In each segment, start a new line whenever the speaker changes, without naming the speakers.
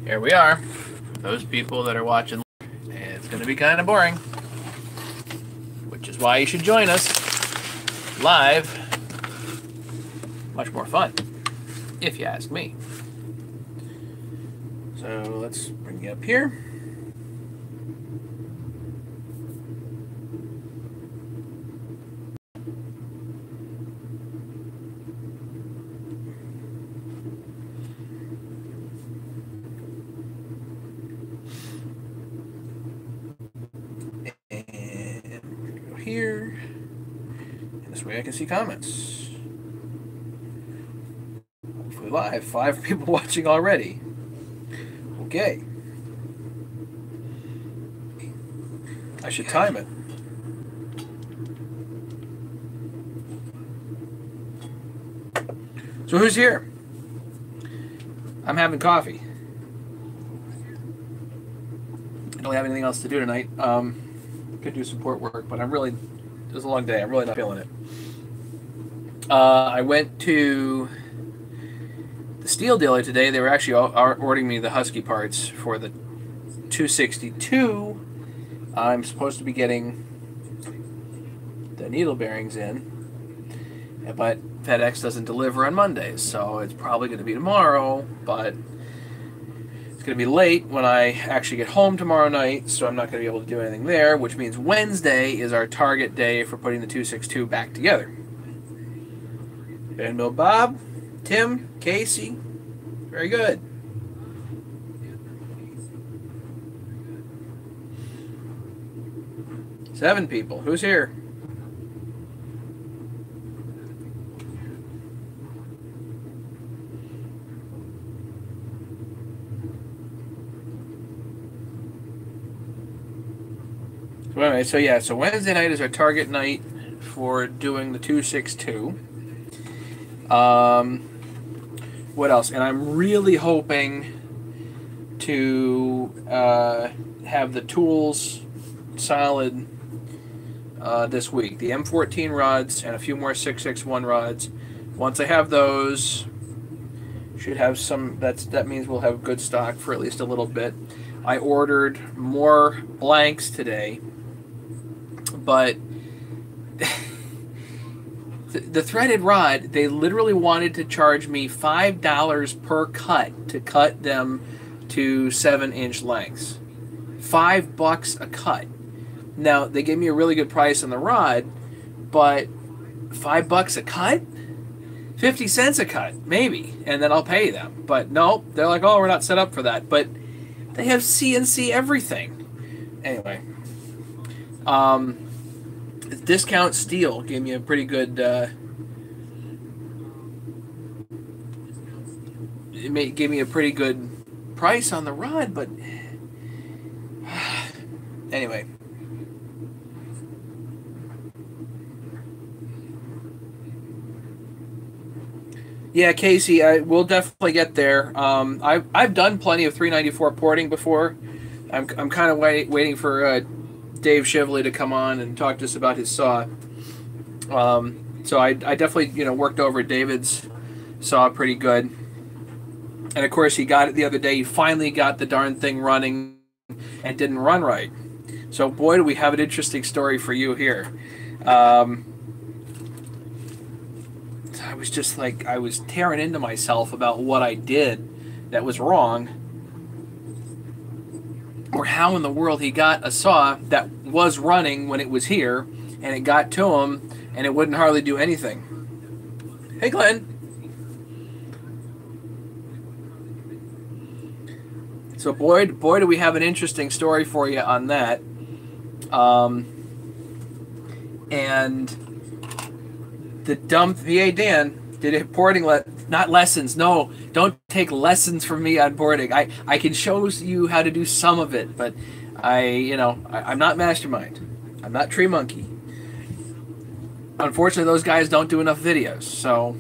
Here we are. Those people that are watching, it's going to be kind of boring, which is why you should join us live. Much more fun, if you ask me. So let's bring you up here. Here, and this way I can see comments. Hopefully live. 5 people watching already. Okay. I should time it. So who's here? I'm having coffee. I don't have anything else to do tonight. Could do support work, but it was a long day. I'm really not feeling it. I went to the steel dealer today. They were actually ordering me the Husky parts for the 262. I'm supposed to be getting the needle bearings in, but FedEx doesn't deliver on Mondays, so it's probably going to be tomorrow, but it's going to be late when I actually get home tomorrow night, so I'm not going to be able to do anything there, which means Wednesday is our target day for putting the 262 back together. Van Mill Bob, Tim, Casey, very good. Seven people. Who's here? So anyway, so Wednesday night is our target night for doing the 262. What else? And I'm really hoping to have the tools solid this week. The M14 rods and a few more 661 rods. Once I have those, should have some. That means we'll have good stock for at least a little bit. I ordered more blanks today. But the threaded rod, they literally wanted to charge me $5 per cut to cut them to 7-inch lengths. $5 a cut. Now, they gave me a really good price on the rod, but $5 a cut? 50 cents a cut, maybe, and then I'll pay them. But no, they're like, oh, we're not set up for that. But they have CNC everything. Anyway. Discount Steel gave me a pretty good gave me a pretty good price on the rod, but anyway. Yeah, Casey, we'll definitely get there. I've done plenty of 394 porting before. I'm kind of waiting for Dave Shively to come on and talk to us about his saw. So I definitely worked over David's saw pretty good. And of course he got it the other day. He finally got the darn thing running and didn't run right. So boy, do we have an interesting story for you here. I was just like, I was tearing into myself about what I did that was wrong. Or how in the world he got a saw that was running when it was here, and it got to him, and it wouldn't hardly do anything. Hey, Glenn. So boy, do we have an interesting story for you on that. And the dump VA Dan did it porting not lessons. No, don't take lessons from me on boarding. I can show you how to do some of it, but I'm not Mastermind. I'm not Tree Monkey. Unfortunately, those guys don't do enough videos. So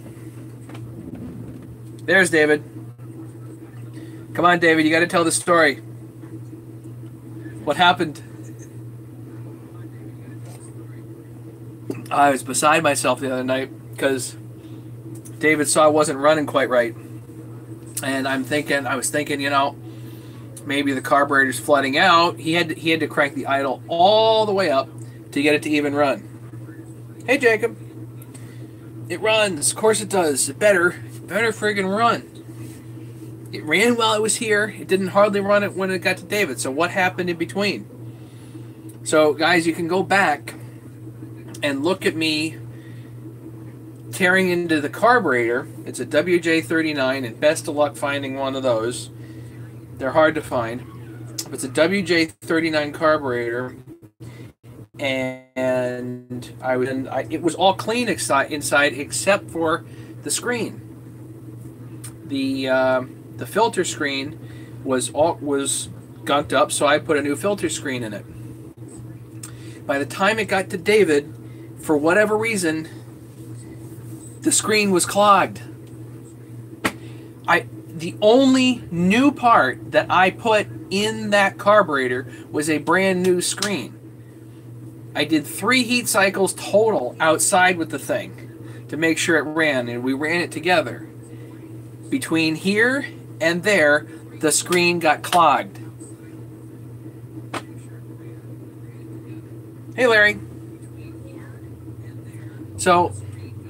there's David. Come on, David, you got to tell the story. What happened? I was beside myself the other night because David's saw wasn't running quite right. And I was thinking, maybe the carburetor's flooding out. He had to crank the idle all the way up to get it to even run. Hey, Jacob. It runs. Of course it does. It better friggin' run. It ran while it was here. It didn't hardly run it when it got to David. So what happened in between? So, guys, you can go back and look at me tearing into the carburetor. It's a WJ39, and best of luck finding one of those. They're hard to find. It's a WJ39 carburetor, and it was all clean inside except for the screen. The filter screen was gunked up, so I put a new filter screen in it. By the time it got to David, for whatever reason, the screen was clogged. The only new part that I put in that carburetor was a brand new screen. I did 3 heat cycles total outside with the thing to make sure it ran, and we ran it together. Between here and there, the screen got clogged. Hey, Larry. So,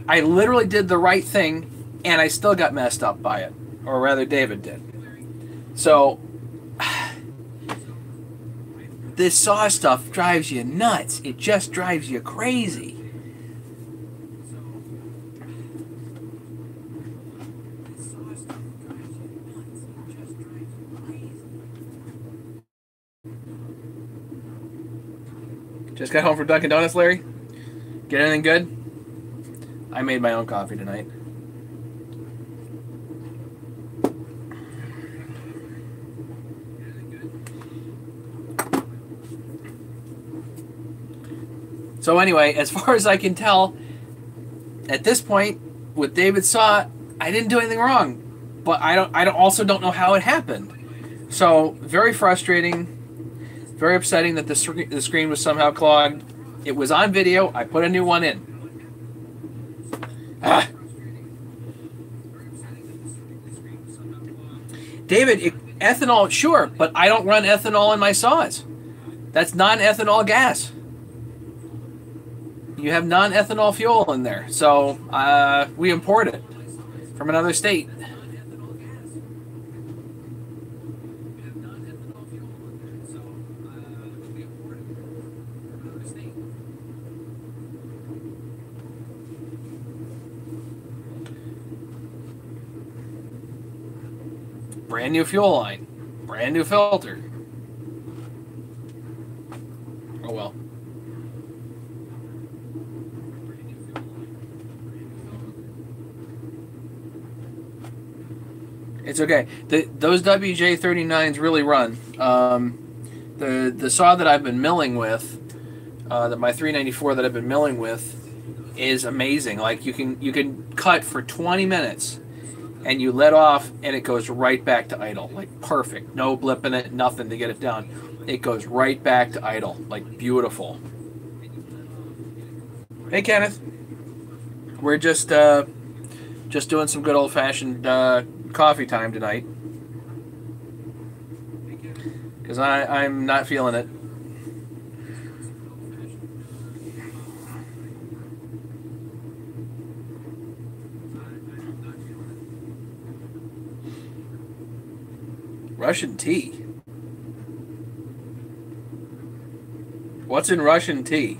I literally did the right thing, and I still got messed up by it. Or rather, David did. So, this saw stuff drives you nuts. It just drives you crazy. Just got home from Dunkin' Donuts, Larry? Get anything good? I made my own coffee tonight. So anyway, as far as I can tell, at this point, with David's saw, I didn't do anything wrong. But I also don't know how it happened. So, very frustrating. Very upsetting that the screen was somehow clogged. It was on video. I put a new one in. David, ethanol, sure, but I don't run ethanol in my saws. That's non-ethanol gas. You have non-ethanol fuel in there. So we import it from another state. Brand new fuel line. Brand new filter. Oh well. It's okay. Those WJ39s really run. The saw that I've been milling with, that my 394 that I've been milling with, is amazing. Like you can cut for 20 minutes, and you let off, and it goes right back to idle. Like perfect. No blip in it. Nothing to get it down. It goes right back to idle. Like beautiful. Hey Kenneth. We're just doing some good old-fashioned coffee time tonight, because I'm not feeling it. Russian tea. What's in Russian tea?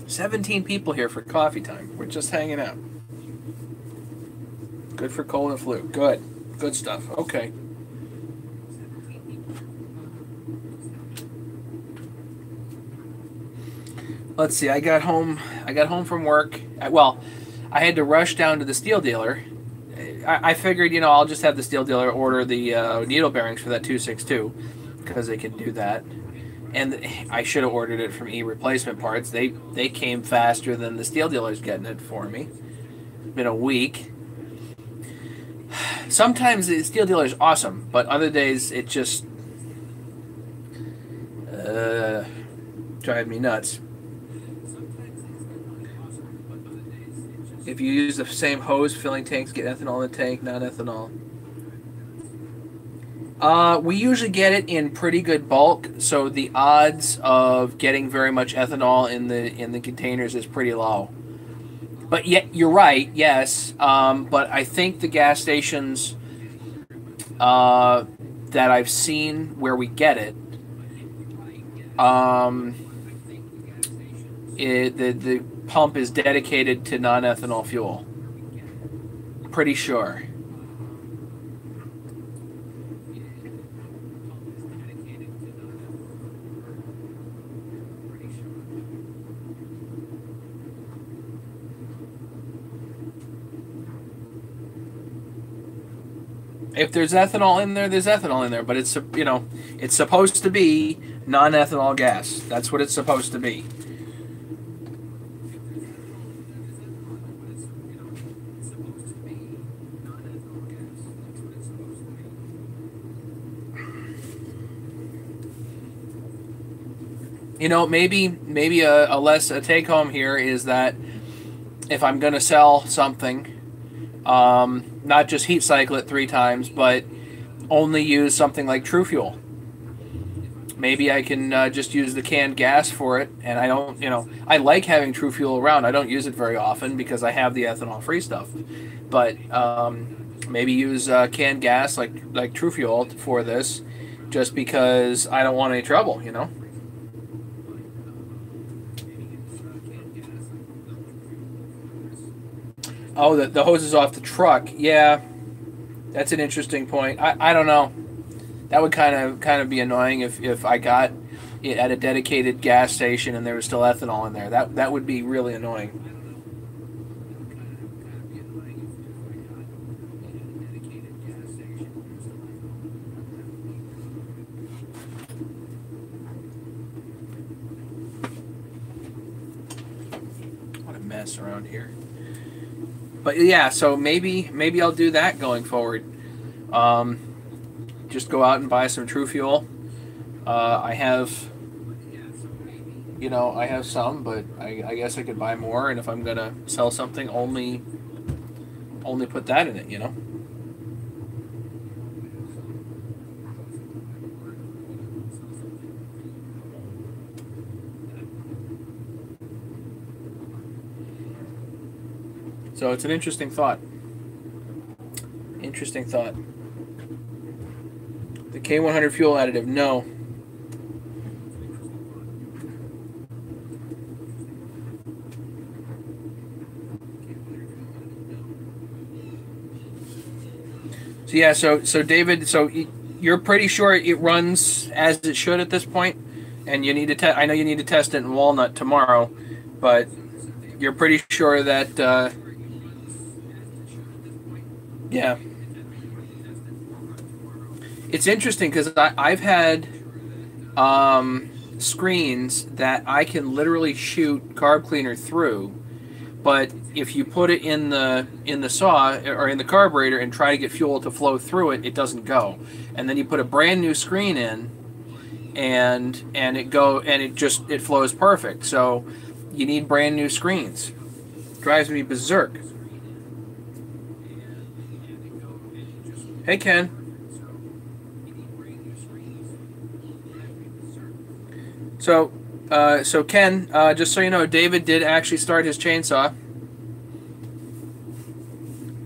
$17 people here for coffee time. We're just hanging out. Good for cold and flu. Good. Good stuff. Okay. Let's see. I got home from work. I had to rush down to the steel dealer. I figured, I'll just have the steel dealer order the needle bearings for that 262, because they can do that. And I should have ordered it from E-Replacement Parts. They came faster than the steel dealer's getting it for me. been a week. Sometimes the Steel Dealer is awesome, but other days it just drive me nuts. If you use the same hose filling tanks, get ethanol in the tank, not ethanol. We usually get it in pretty good bulk, so the odds of getting very much ethanol in the containers is pretty low. But yet, you're right, yes. But I think the gas stations that I've seen where we get it, the pump is dedicated to non-ethanol fuel. Pretty sure. If there's ethanol in there, there's ethanol in there. But it's it's supposed to be non-ethanol gas. That's what it's supposed to be. Maybe a take home here is that if I'm going to sell something, not just heat cycle it 3 times, but only use something like True Fuel. Maybe I can just use the canned gas for it, and I don't, I like having True Fuel around. I don't use it very often because I have the ethanol-free stuff, but maybe use canned gas like True Fuel for this, just because I don't want any trouble, Oh, the hose is off the truck. Yeah, that's an interesting point. I don't know. That would kind of be annoying if I got it at a dedicated gas station and there was still ethanol in there. That would be really annoying. What a mess around here. But yeah, so maybe I'll do that going forward. Just go out and buy some True Fuel. I have, I have some, but I guess I could buy more. And if I'm gonna sell something, only put that in it. So it's an interesting thought. Interesting thought. The K100 fuel additive, no. So yeah, so David, so you're pretty sure it runs as it should at this point, and you need to I know you need to test it in Walnut tomorrow, but you're pretty sure that. Yeah. It's interesting because I've had screens that I can literally shoot carb cleaner through, but if you put it in the saw or in the carburetor and try to get fuel to flow through it, it doesn't go. And then you put a brand new screen in, and it flows perfect. So you need brand new screens. Drives me berserk. Hey, Ken. So Ken, just so you know, David did actually start his chainsaw,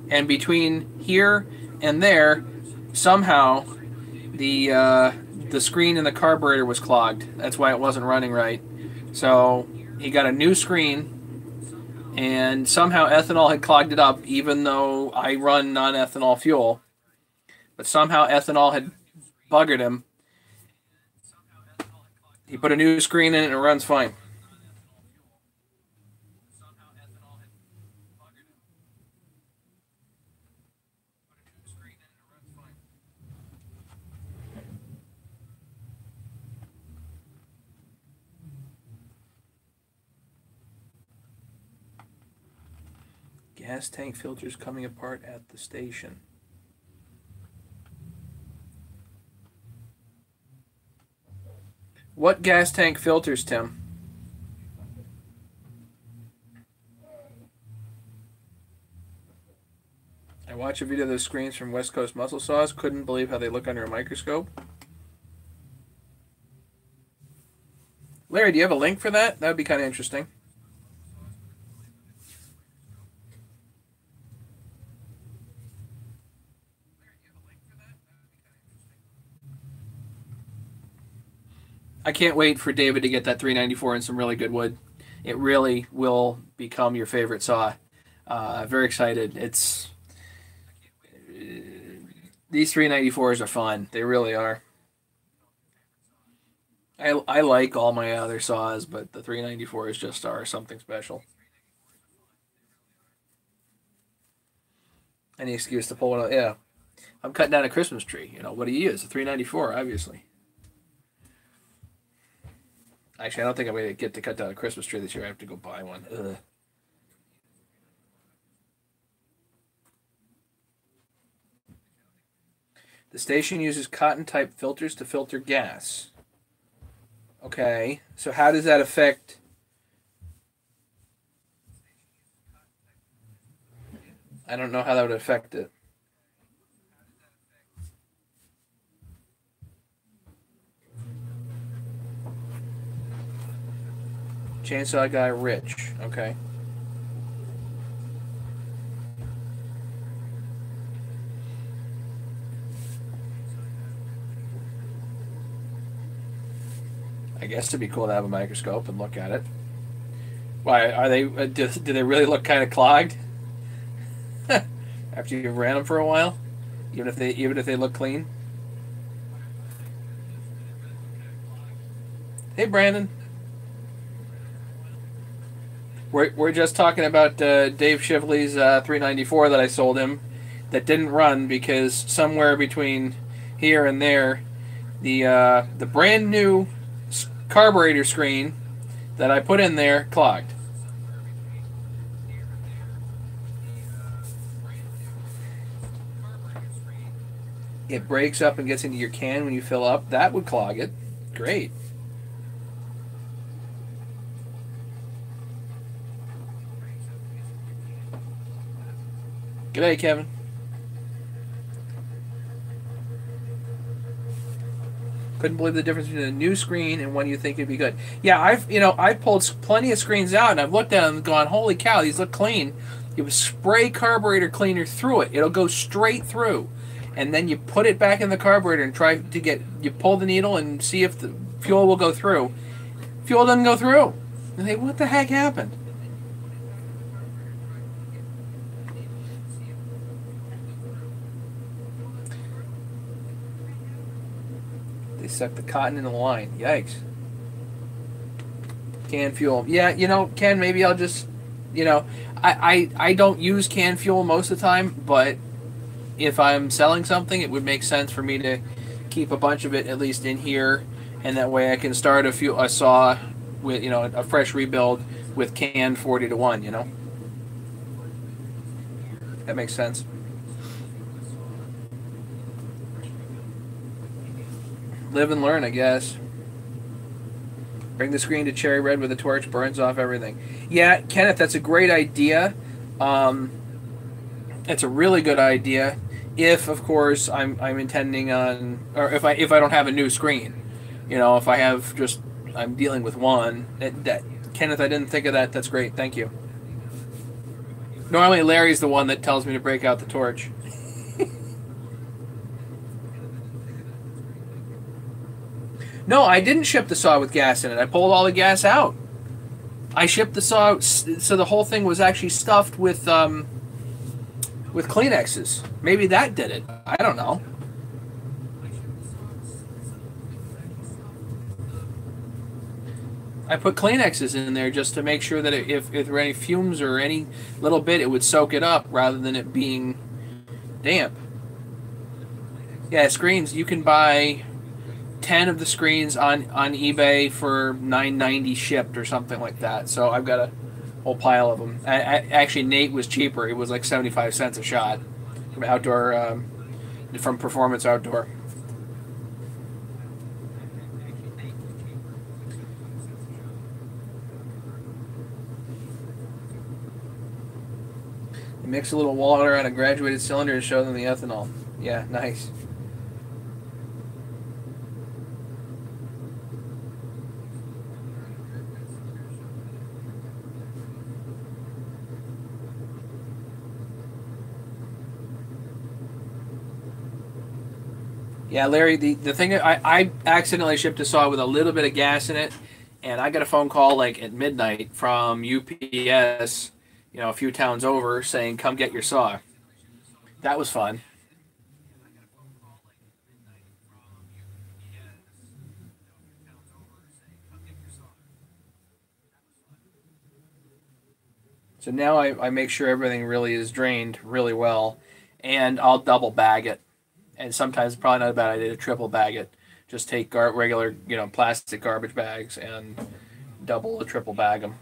and between here and there, somehow the screen in the carburetor was clogged. That's why it wasn't running right. So he got a new screen, and somehow ethanol had clogged it up, even though I run non-ethanol fuel. But somehow ethanol had buggered him. He put a new screen in it and it runs fine. Gas tank filters coming apart at the station. What gas tank filters, Tim? I watched a video of those screens from West Coast Muscle Saws. Couldn't believe how they look under a microscope. Larry, do you have a link for that? That would be kind of interesting. I can't wait for David to get that 394 in some really good wood. It really will become your favorite saw. Very excited. It's these 394s are fun. They really are. I like all my other saws, but the 394s just are something special. Any excuse to pull one out. Yeah. I'm cutting down a Christmas tree. You know, what do you use? A 394, obviously. Actually, I don't think I'm going to get to cut down a Christmas tree this year. I have to go buy one. Ugh. The station uses cotton-type filters to filter gas. Okay, so how does that affect... I don't know how that would affect it. Chainsaw guy, Rich. Okay. I guess it'd be cool to have a microscope and look at it. Why are they? Do they really look kind of clogged after you ran them for a while? Even if they look clean. Hey, Brandon. We're just talking about Dave Shively's 394 that I sold him that didn't run because somewhere between here and there, the brand new carburetor screen that I put in there clogged. It breaks up and gets into your can when you fill up. That would clog it. Great. G'day, Kevin. Couldn't believe the difference between a new screen and one you think would be good. Yeah, I've pulled plenty of screens out and I've looked at them and gone, holy cow, these look clean. You spray carburetor cleaner through it. It'll go straight through. And then you put it back in the carburetor and you pull the needle and see if the fuel will go through. Fuel doesn't go through. And they, what the heck happened? They suck the cotton in the line. Yikes. Canned fuel. Yeah, Ken, maybe I'll just, I don't use canned fuel most of the time, but if I'm selling something, it would make sense for me to keep a bunch of it at least in here, and that way I can start a saw with, a fresh rebuild with canned 40-to-1, That makes sense. Live and learn, I guess. Bring the screen to cherry red with a torch, burns off everything. Yeah, Kenneth, that's a great idea. It's a really good idea. If, of course, I'm intending on, or if I don't have a new screen, if I have just, I'm dealing with one. Kenneth, I didn't think of that. That's great. Thank you. Normally, Larry's the one that tells me to break out the torch. No, I didn't ship the saw with gas in it. I pulled all the gas out. I shipped the saw, so the whole thing was actually stuffed with Kleenexes. Maybe that did it. I don't know. I put Kleenexes in there just to make sure that if there were any fumes or any little bit, it would soak it up rather than it being damp. Yeah, screens, you can buy 10 of the screens on eBay for $9.90 shipped or something like that. So I've got whole pile of them. Actually, Nate was cheaper. It was like 75 cents a shot from outdoor, from Performance Outdoor. Mix a little water on a graduated cylinder and show them the ethanol. Yeah, nice. Yeah, Larry, the thing I accidentally shipped a saw with a little bit of gas in it, and I got a phone call like at midnight from UPS, a few towns over, saying, "Come get your saw." That was fun. So now I make sure everything really is drained really well, and I'll double bag it. And sometimes it's probably not a bad idea to triple bag it. Just take regular, plastic garbage bags and double or triple bag them.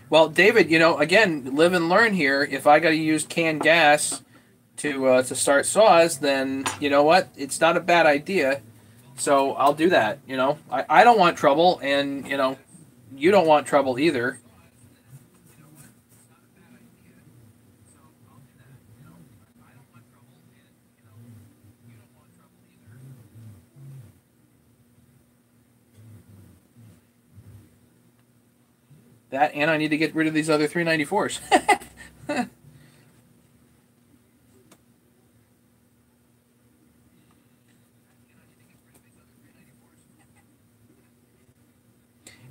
Well, David, again, live and learn here. If I got to use canned gas to start saws, then you know what? It's not a bad idea. So I'll do that. I don't want trouble, and you don't want trouble either. That, and I need to get rid of these other 394s.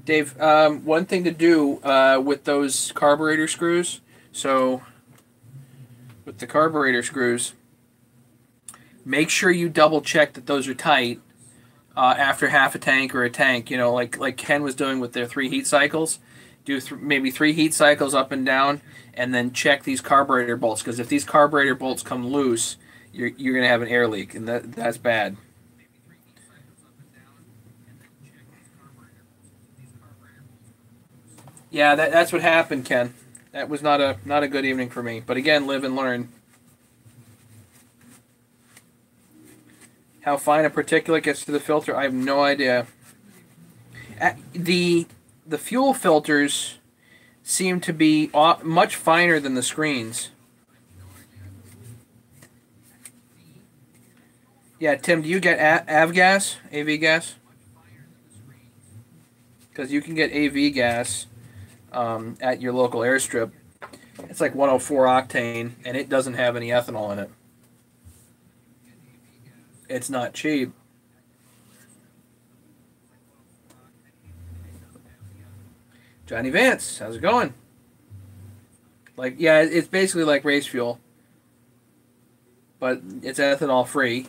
Dave, one thing to do with those carburetor screws. So, with the carburetor screws, make sure you double check that those are tight after half a tank or a tank. Like Ken was doing with their 3 heat cycles. Do maybe 3 heat cycles up and down, and then check these carburetor bolts. Because if these carburetor bolts come loose, you're gonna have an air leak, and that's bad. Yeah, that's what happened, Ken. That was not a good evening for me. But again, live and learn. How fine a particulate gets to the filter, I have no idea. The fuel filters seem to be much finer than the screens. Yeah, Tim, do you get avgas, AV gas? Because you can get AV gas at your local airstrip. It's like 104 octane, and it doesn't have any ethanol in it. It's not cheap. Johnny Vance, how's it going? Like, yeah, it's basically like race fuel, but it's ethanol free.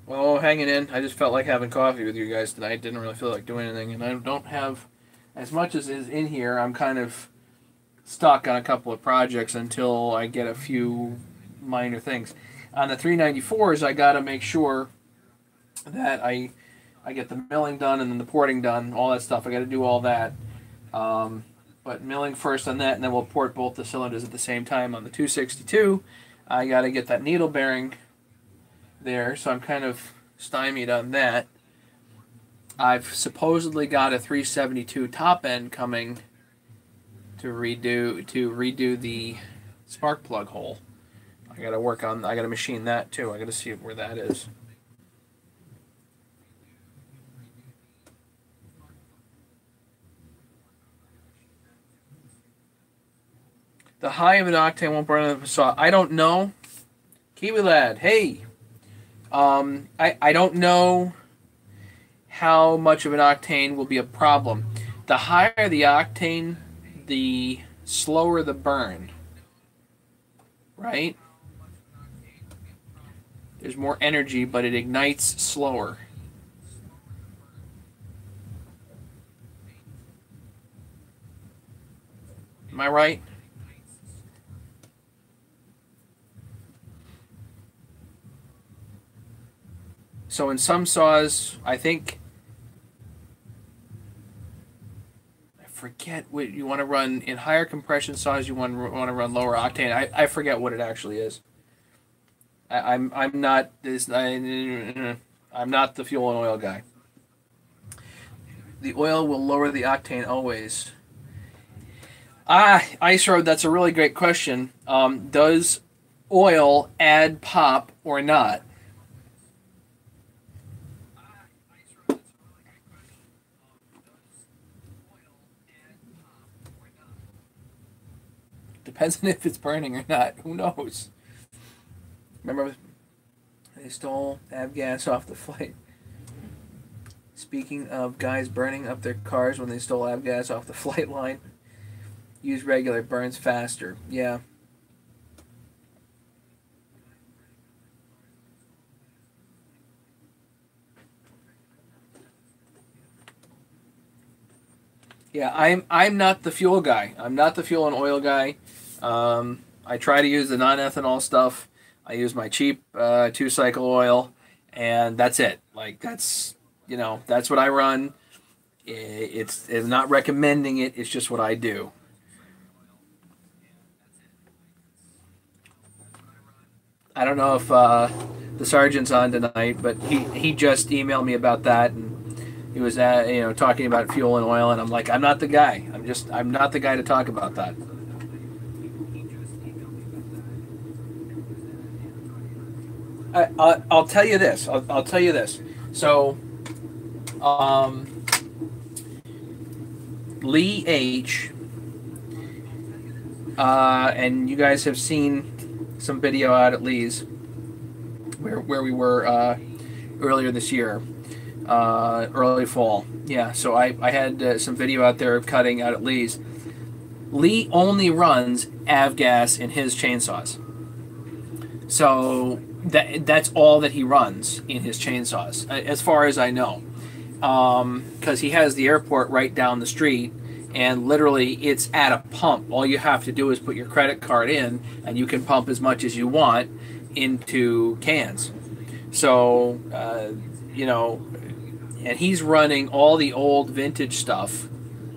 Oh, hanging in. I just felt like having coffee with you guys tonight. Didn't really feel like doing anything, and I don't have as much as is in here. I'm kind of stuck on a couple of projects until I get a few minor things. On the 394s, I got to make sure that I get the milling done and then the porting done, all that stuff. I got to do all that. But milling first on that, and then we'll port both the cylinders at the same time on the 262. I got to get that needle bearing there, so I'm kind of stymied on that. I've supposedly got a 372 top end coming to redo the spark plug hole. I got to work on. I got to machine that too. I got to see where that is. The high of an octane won't burn the saw. I don't know. Kiwi lad, hey. I don't know how much of an octane will be a problem. The higher the octane, the slower the burn, right? There's more energy, but it ignites slower. Am I right? So in some saws, I think I forget what you want to run in higher compression saws. You want to run lower octane. I forget what it actually is. I'm not this I'm not the fuel and oil guy. The oil will lower the octane always. Ice Road, that's a really great question. Does oil add pop or not? Depends on if it's burning or not. Who knows? Remember, they stole avgas off the flight. Speaking of guys burning up their cars when they stole avgas off the flight line, use regular, burns faster. Yeah. Yeah, I'm not the fuel guy. I'm not the fuel and oil guy. I try to use the non-ethanol stuff. I use my cheap two-cycle oil, and that's it. Like that's what I run. It's not recommending it. It's just what I do. I don't know if the sergeant's on tonight, but he just emailed me about that, and he was talking about fuel and oil, and I'm like, I'm not the guy. I'm not the guy to talk about that. I'll tell you this. I'll tell you this. So, um, Lee H. And you guys have seen some video out at Lee's where we were earlier this year, early fall. Yeah, so I had some video out there of cutting out at Lee's. Lee only runs avgas in his chainsaws. So that's all that he runs in his chainsaws, as far as I know. Because he has the airport right down the street, and literally it's at a pump. All you have to do is put your credit card in, and you can pump as much as you want into cans. So, and he's running all the old vintage stuff,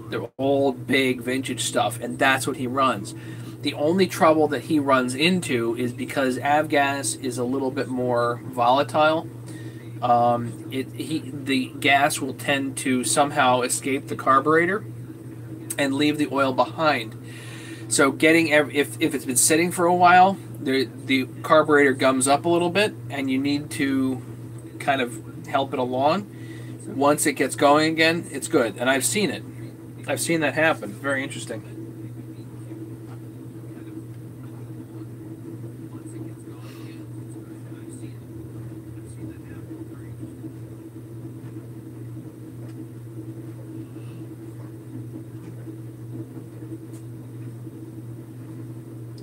the old big vintage stuff, and that's what he runs. The only trouble that he runs into is because avgas is a little bit more volatile. The gas will tend to somehow escape the carburetor and leave the oil behind. So if it's been sitting for a while, the carburetor gums up a little bit, and you need to kind of help it along. Once it gets going again, it's good, and I've seen it. I've seen that happen. Very interesting.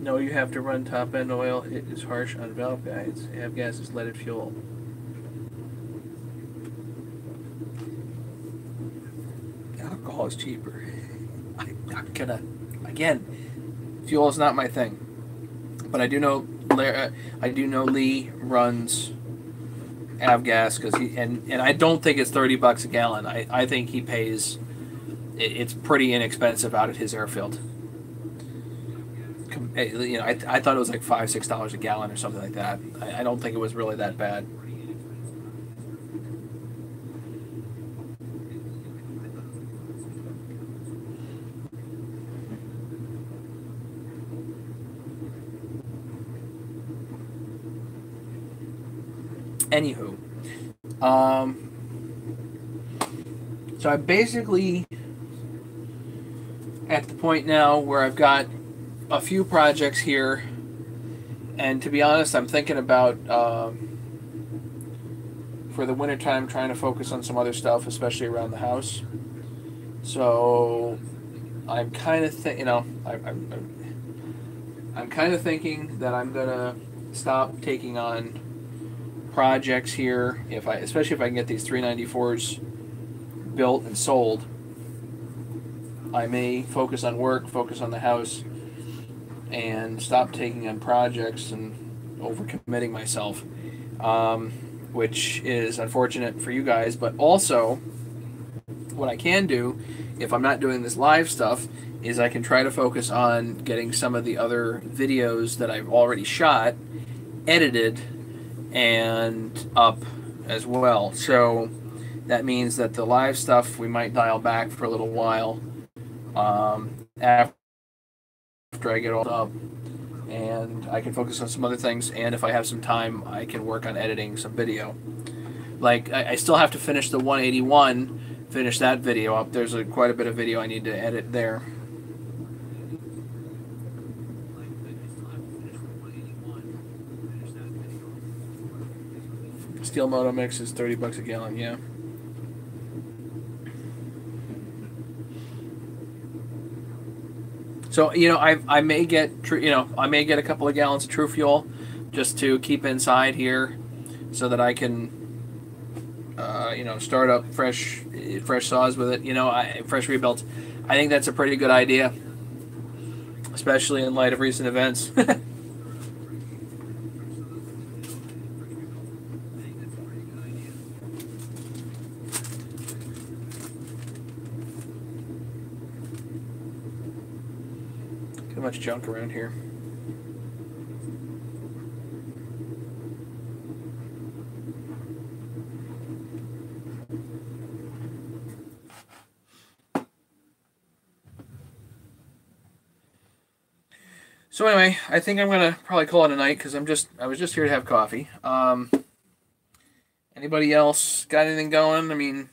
No, you have to run top end oil. It is harsh on valve guides. Avgas is leaded fuel. Alcohol is cheaper. I'm gonna fuel is not my thing, but I do know Lee runs avgas because and I don't think it's $30 a gallon. I think he pays. It's pretty inexpensive out at his airfield. I thought it was like $5-6 a gallon or something like that. I don't think it was really that bad. Anywho, so I'm basically at the point now where I've got a few projects here, and to be honest, I'm thinking about for the wintertime trying to focus on some other stuff, especially around the house. So I'm kind of I'm kind of thinking that I'm gonna stop taking on projects here, especially if I can get these 394s built and sold, I may focus on work, focus on the house, and stop taking on projects and overcommitting myself, which is unfortunate for you guys. But also, what I can do, if I'm not doing this live stuff, is I can try to focus on getting some of the other videos that I've already shot edited and up as well. So that means that the live stuff we might dial back for a little while after I get all up, and I can focus on some other things, and if I have some time I can work on editing some video. Like I still have to finish the 181, finish that video up. There's quite a bit of video I need to edit there. Steel Moto Mix is $30 a gallon, yeah. So, you know, I may get a couple of gallons of True Fuel just to keep inside here, so that I can start up fresh saws with it. Fresh rebuilds. I think that's a pretty good idea, especially in light of recent events. Too much junk around here. So anyway, I think I'm gonna probably call it a night because I was just here to have coffee. Anybody else got anything going? I mean,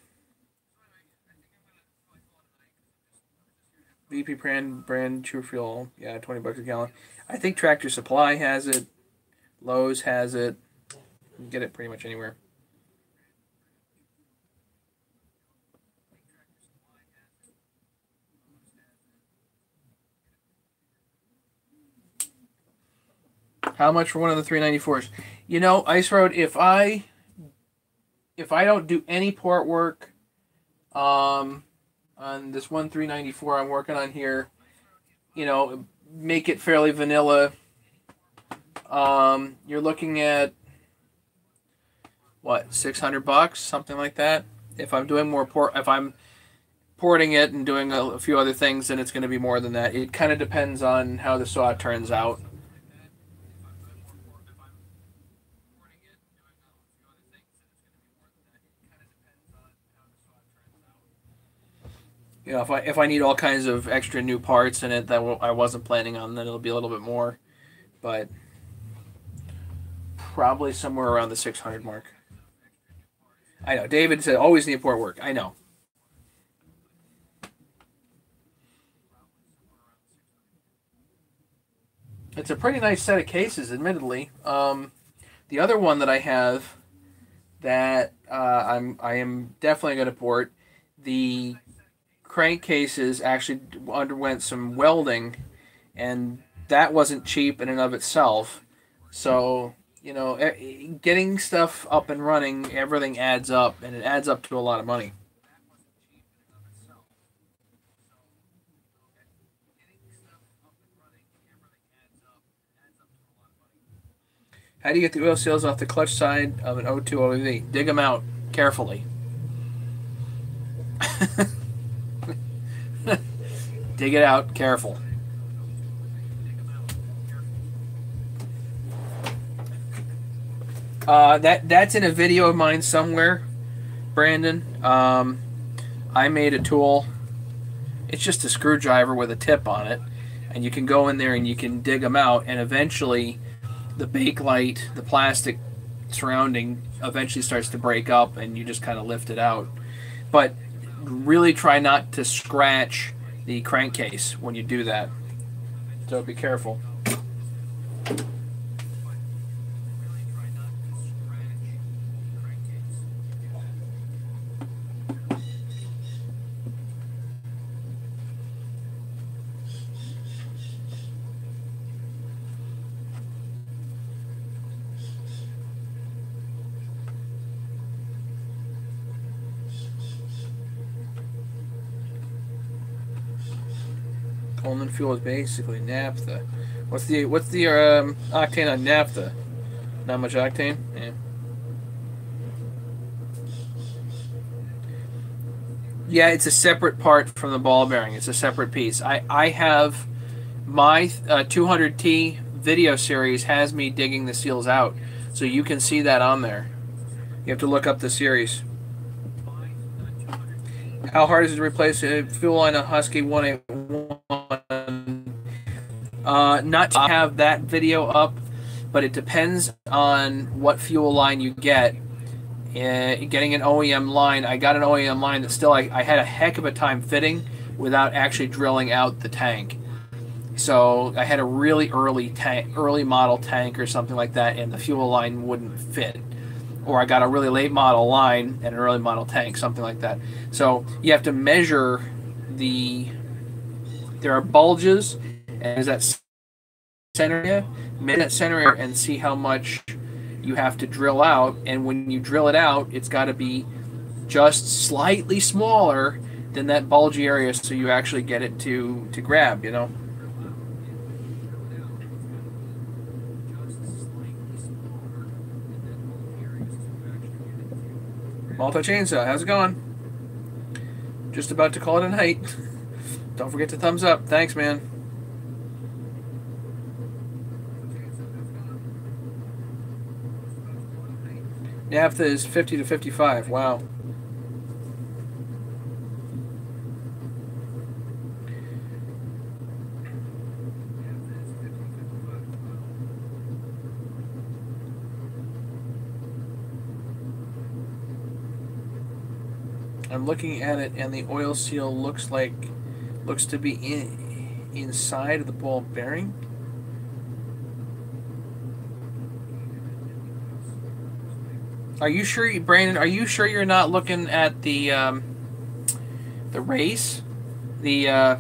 VP brand True Fuel, yeah, $20 a gallon. I think Tractor Supply has it. Lowe's has it. You can get it pretty much anywhere. How much for one of the 394s? You know, Ice Road, if I don't do any port work on this 394 I'm working on here, make it fairly vanilla, you're looking at what, $600, something like that. If I'm doing more if I'm porting it and doing a few other things, then it's going to be more than that. It kind of depends on how the saw turns out. If I need all kinds of extra new parts in it that I wasn't planning on, then it'll be a little bit more, but probably somewhere around the 600 mark. I know. David said always need port work. I know. It's a pretty nice set of cases, admittedly. The other one that I have that I am definitely going to port, the crankcases actually underwent some welding, and that wasn't cheap in and of itself. So, getting stuff up and running, everything adds up, and it adds up to a lot of money. How do you get the oil seals off the clutch side of an O2 OEV? Dig them out carefully. Dig it out, careful. That's in a video of mine somewhere, Brandon. I made a tool. It's just a screwdriver with a tip on it, and you can go in there and you can dig them out, and eventually the bakelite, the plastic surrounding, eventually starts to break up, and you just kind of lift it out. But really try not to scratch the crankcase when you do that. So be careful. Coleman fuel is basically naphtha. What's the octane on naphtha? Not much octane. Yeah. Yeah, it's a separate part from the ball bearing. It's a separate piece. I have my 200T video series has me digging the seals out, so you can see that on there. You have to look up the series. How hard is it to replace a fuel line on Husky 181? Not to have that video up, but it depends on what fuel line you get. Getting an OEM line, I got an OEM line that still I had a heck of a time fitting without actually drilling out the tank. So I had a really early model tank or something like that, and the fuel line wouldn't fit. Or I got a really late model line and an early model tank, something like that. So you have to measure there are bulges, and is that center area, measure that center area, and see how much you have to drill out. And when you drill it out, it's got to be just slightly smaller than that bulgy area, so you actually get it to grab, you know. Multi Chainsaw, how's it going? Just about to call it a night. Don't forget to thumbs up. Thanks, man. Naphtha is 50 to 55. Wow. I'm looking at it, and the oil seal looks to be inside of the ball bearing. Are you sure, Brandon? Are you sure you're not looking at the race, the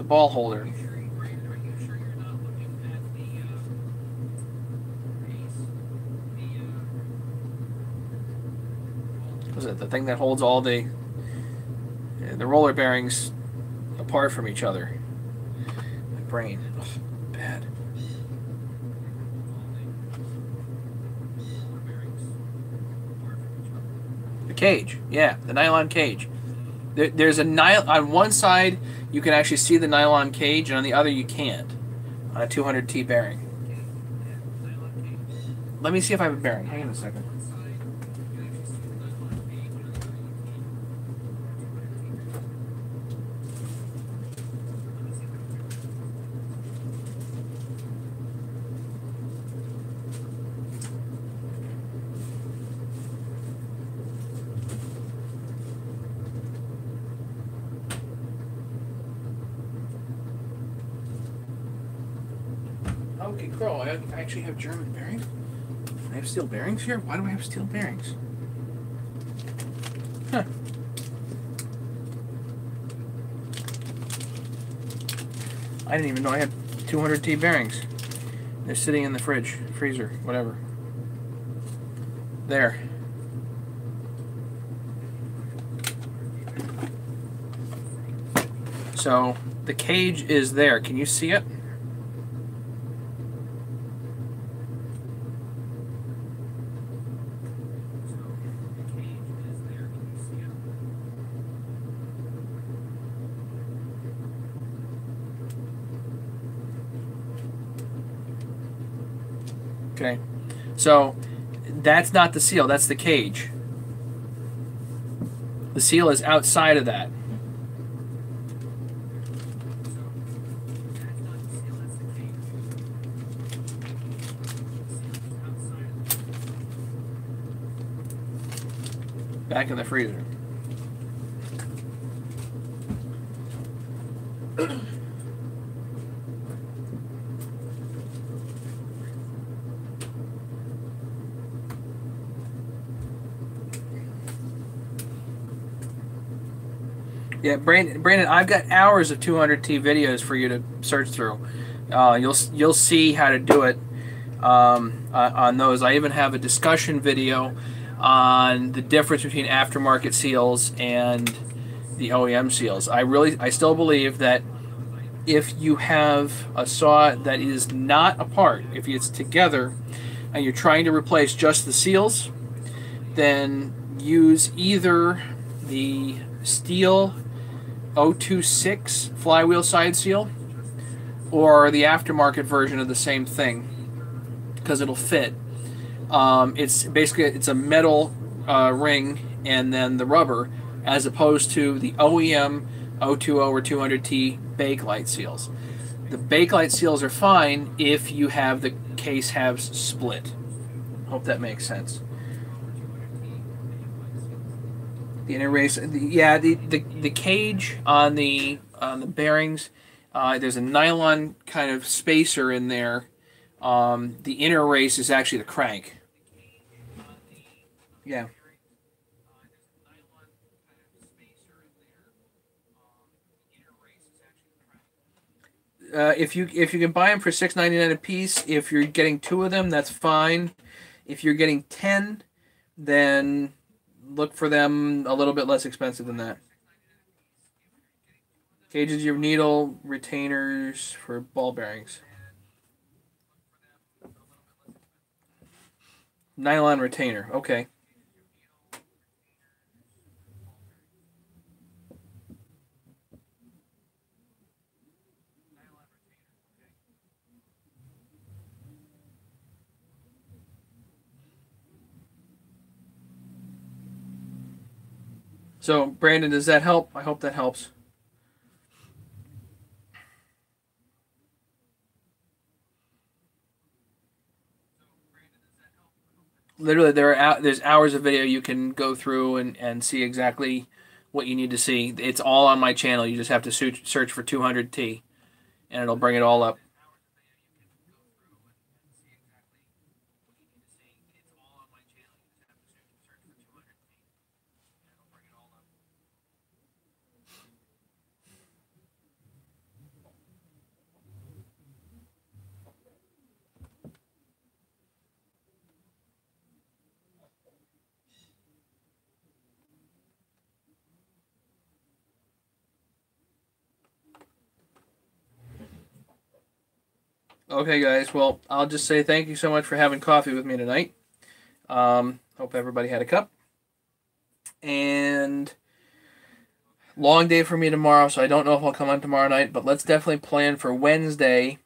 ball holder? Was it the thing that holds all the roller bearings apart from each other? My brain, ugh, bad. The cage, yeah, the nylon cage. There's a nylon on one side. You can actually see the nylon cage, and on the other you can't. On a 200T bearing. Let me see if I have a bearing. Hang on a second. Okay, Crow, I actually have German bearings. I have steel bearings here? Why do I have steel bearings? Huh. I didn't even know I had 200T bearings. They're sitting in the freezer, whatever. There. So, the cage is there. Can you see it? Okay, so that's not the seal, that's the cage. The seal is outside of that. Back in the freezer. Yeah, Brandon, I've got hours of 200T videos for you to search through. You'll see how to do it on those. I even have a discussion video on the difference between aftermarket seals and the OEM seals. I still believe that if you have a saw that is not apart, if it's together, and you're trying to replace just the seals, then use either the Steel 026 flywheel side seal or the aftermarket version of the same thing, because it'll fit. It's a metal ring and then the rubber, as opposed to the OEM 020 or 200T Bakelite seals. The Bakelite seals are fine if you have the case halves split. Hope that makes sense. The inner race, the cage on the bearings, there's a nylon kind of spacer in there. The inner race is actually the crank. Yeah. If you can buy them for $6.99 a piece, if you're getting 2 of them, that's fine. If you're getting 10, then look for them a little bit less expensive than that. Cages, your needle retainers for ball bearings. Nylon retainer. Okay. So, Brandon, does that help? I hope that helps. Literally, there's hours of video you can go through and see exactly what you need to see. It's all on my channel. You just have to search for 200T, and it'll bring it all up. Okay, guys. Well, I'll just say thank you so much for having coffee with me tonight. Hope everybody had a cup. And long day for me tomorrow, so I don't know if I'll come on tomorrow night, but let's definitely plan for Wednesday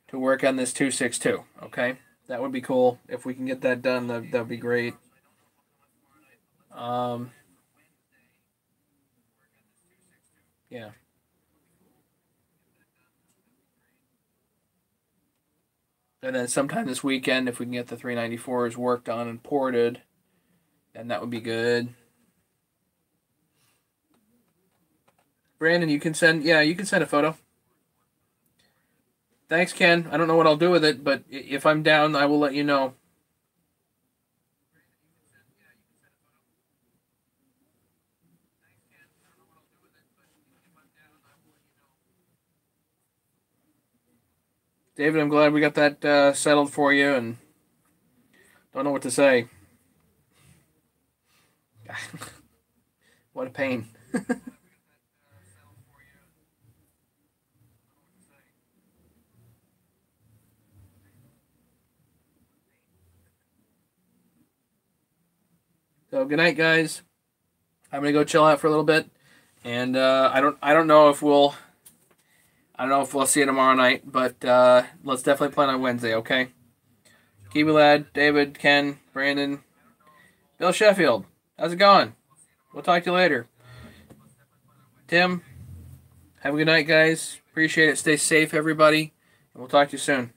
to work on this 262, okay? That would be cool. If we can get that done, that would be great. Yeah. And then sometime this weekend, if we can get the 394s worked on and ported, then that would be good. Brandon, you can send a photo. Thanks, Ken. I don't know what I'll do with it, but if I'm down, I will let you know. David, I'm glad we got that settled for you, and don't know what to say. What a pain. So good night, guys. I'm gonna go chill out for a little bit, and I don't know if we'll see you tomorrow night, but let's definitely plan on Wednesday, okay? Kiwi Lad, David, Ken, Brandon, Bill Sheffield, how's it going? We'll talk to you later. Tim, have a good night, guys. Appreciate it. Stay safe, everybody, and we'll talk to you soon.